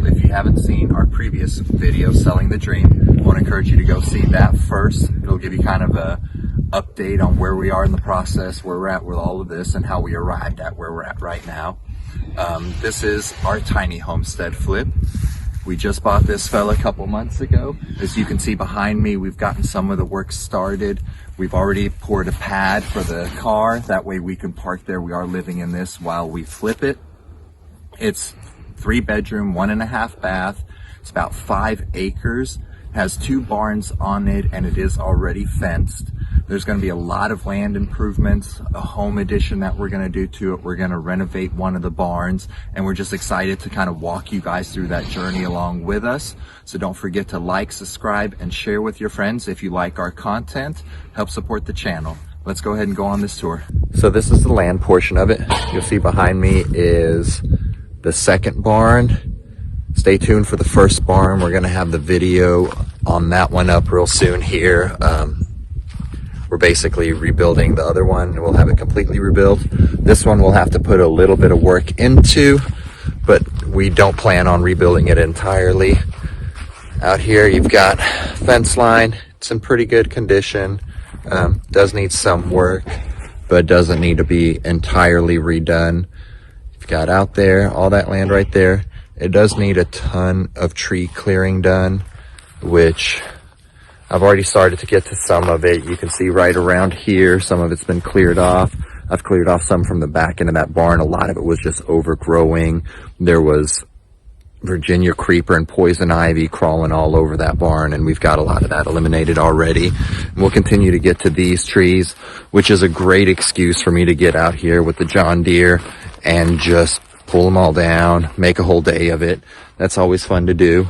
if you haven't seen our previous video, Selling the Dream, I want to encourage you to go see that first. It'll give you kind of a update on where we are in the process, where we're at with all of this, and how we arrived at where we're at right now. This is our tiny homestead flip. We just bought this fella a couple months ago. As you can see behind me, we've gotten some of the work started. We've already poured a pad for the car. That way we can park there. We are living in this while we flip it. It's 3-bedroom, 1.5 bath. It's about 5 acres. Has 2 barns on it, and it is already fenced. There's going to be a lot of land improvements, a home addition that we're going to do to it. We're going to renovate one of the barns, and we're just excited to kind of walk you guys through that journey along with us. So don't forget to like, subscribe, and share with your friends if you like our content. Help support the channel. Let's go ahead and go on this tour. So this is the land portion of it. You'll see behind me is the second barn. Stay tuned for the first barn. We're going to have the video on that one up real soon here. We're basically rebuilding the other one. We'll have it completely rebuilt. This one we'll have to put a little bit of work into, but we don't plan on rebuilding it entirely. Out here you've got fence line. It's in pretty good condition. Does need some work, but doesn't need to be entirely redone. You've got out there, all that land right there. It does need a ton of tree clearing done, which I've already started to get to some of it. You can see right around here, some of it's been cleared off. I've cleared off some from the back end of that barn. A lot of it was just overgrowing. There was Virginia creeper and poison ivy crawling all over that barn, and we've got a lot of that eliminated already. And we'll continue to get to these trees, which is a great excuse for me to get out here with the John Deere and just pull them all down, make a whole day of it. That's always fun to do.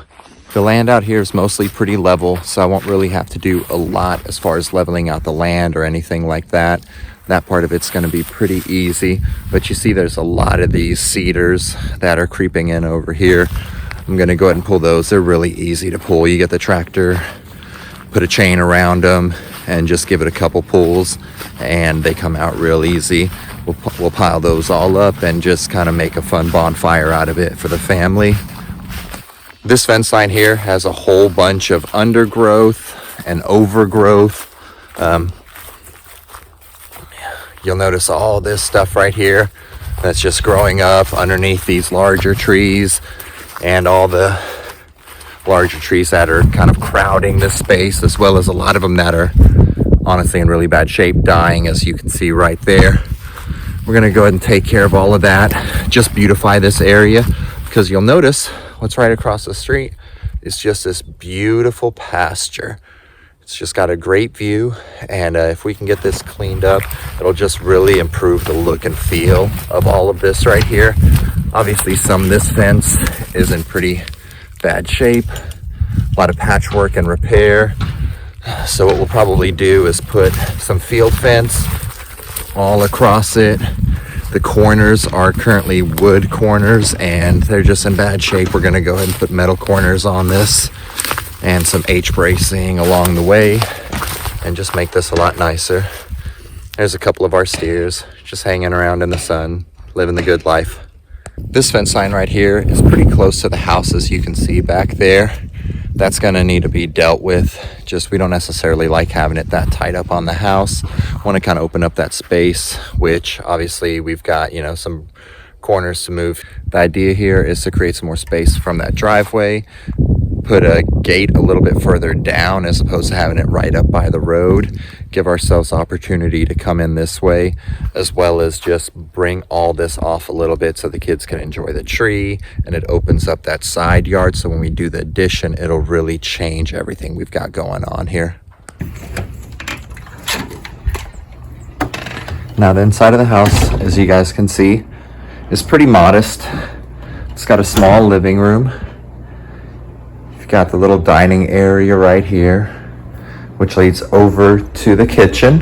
The land out here is mostly pretty level, so I won't really have to do a lot as far as leveling out the land or anything like that. That part of it's going to be pretty easy, but you see there's a lot of these cedars that are creeping in over here. I'm going to go ahead and pull those. They're really easy to pull. You get the tractor, put a chain around them, and just give it a couple pulls, and they come out real easy. We'll pile those all up and just kind of make a fun bonfire out of it for the family. This fence line here has a whole bunch of undergrowth and overgrowth. You'll notice all this stuff right here that's just growing up underneath these larger trees, and all the larger trees that are kind of crowding this space, as well as a lot of them that are honestly in really bad shape, dying, as you can see right there. We're going to go ahead and take care of all of that, just beautify this area, because you'll notice what's right across the street is just this beautiful pasture. It's just got a great view, and if we can get this cleaned up, it'll just really improve the look and feel of all of this right here. Obviously, some of this fence is in pretty bad shape, a lot of patchwork and repair. So what we'll probably do is put some field fence all across it. The corners are currently wood corners, and they're just in bad shape. We're going to go ahead and put metal corners on this and some H-bracing along the way, and just make this a lot nicer. There's a couple of our steers just hanging around in the sun, living the good life. This fence line right here is pretty close to the house, as you can see back there. That's going to need to be dealt with. Just, we don't necessarily like having it that tight up on the house. Want to kind of open up that space, which obviously we've got, you know, some corners to move. The idea here is to create some more space from that driveway, put a gate a little bit further down as opposed to having it right up by the road, give ourselves opportunity to come in this way, as well as just bring all this off a little bit so the kids can enjoy the tree, and it opens up that side yard, so when we do the addition, it'll really change everything we've got going on here. Now the inside of the house, as you guys can see, is pretty modest. It's got a small living room. You've got the little dining area right here, which leads over to the kitchen.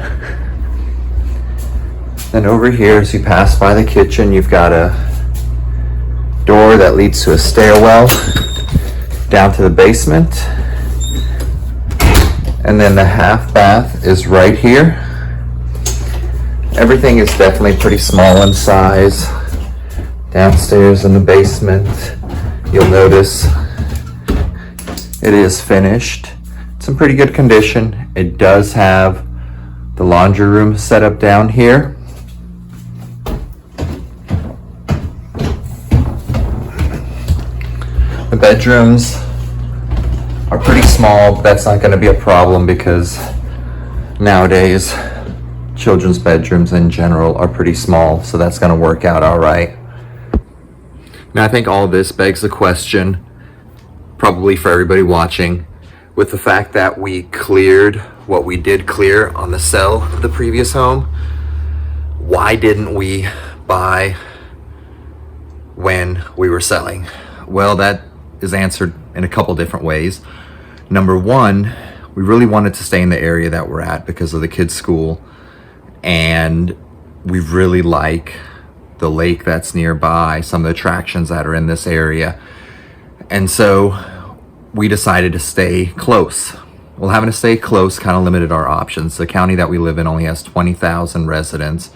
Then over here, as you pass by the kitchen, you've got a door that leads to a stairwell down to the basement. And then the half bath is right here. Everything is definitely pretty small in size. Downstairs in the basement, You'll notice it is finished. It's in pretty good condition. It does have the laundry room set up down here. The bedrooms are pretty small, but that's not going to be a problem because nowadays children's bedrooms in general are pretty small, so that's going to work out all right. Now I think all this begs the question, probably for everybody watching, with the fact that we cleared what we did clear on the sale of the previous home, why didn't we buy when we were selling? Well, that is answered in a couple different ways. Number one, we really wanted to stay in the area that we're at because of the kids' school, and we really like the lake that's nearby, some of the attractions that are in this area. And so we decided to stay close. Well, having to stay close kind of limited our options. The county that we live in only has 20,000 residents,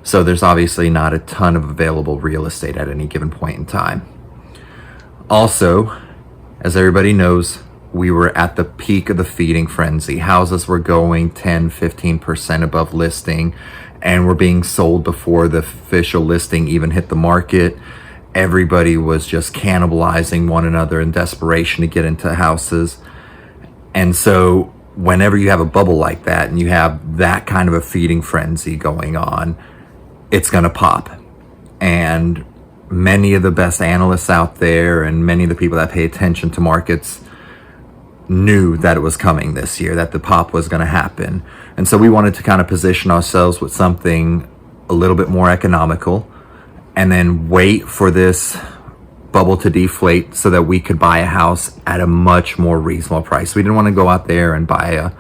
so there's obviously not a ton of available real estate at any given point in time. Also, as everybody knows, we were at the peak of the feeding frenzy. Houses were going 10-15% above listing and were being sold before the official listing even hit the market. Everybody was just cannibalizing one another in desperation to get into houses. And so whenever you have a bubble like that and you have that kind of a feeding frenzy going on, it's going to pop. And many of the best analysts out there and many of the people that pay attention to markets knew that it was coming this year, that the pop was going to happen. And so we wanted to kind of position ourselves with something a little bit more economical and then wait for this bubble to deflate so that we could buy a house at a much more reasonable price. We didn't want to go out there and buy a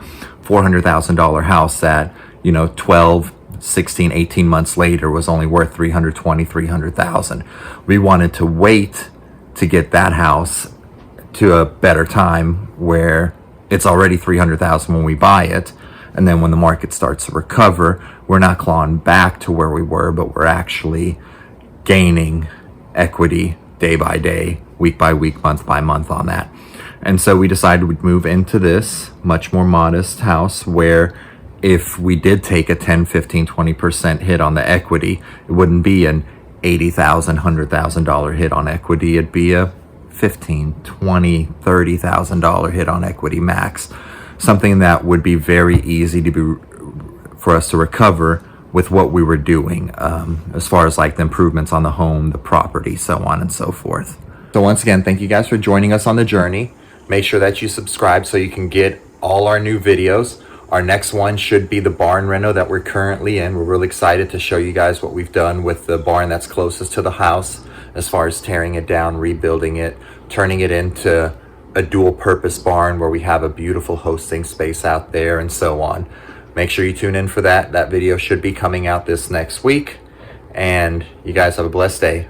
$400,000 house that, 12, 16, 18 months later was only worth $320,000. We wanted to wait to get that house to a better time where it's already $300,000 when we buy it, and then when the market starts to recover, we're not clawing back to where we were, but we're actually gaining equity day by day, week by week, month by month on that. And so we decided we'd move into this much more modest house where if we did take a 10, 15, 20% hit on the equity, it wouldn't be an $80,000, $100,000 hit on equity. It'd be a $15,000, $20,000, $30,000 hit on equity max. Something that would be very easy for us to recover with what we were doing, as far as like the improvements on the home, the property, so on and so forth. So once again, thank you guys for joining us on the journey. Make sure that you subscribe so you can get all our new videos. Our next one should be the barn reno that we're currently in. We're really excited to show you guys what we've done with the barn that's closest to the house, as far as tearing it down, rebuilding it, turning it into a dual purpose barn where we have a beautiful hosting space out there and so on. Make sure you tune in for that. That video should be coming out this next week. And you guys have a blessed day.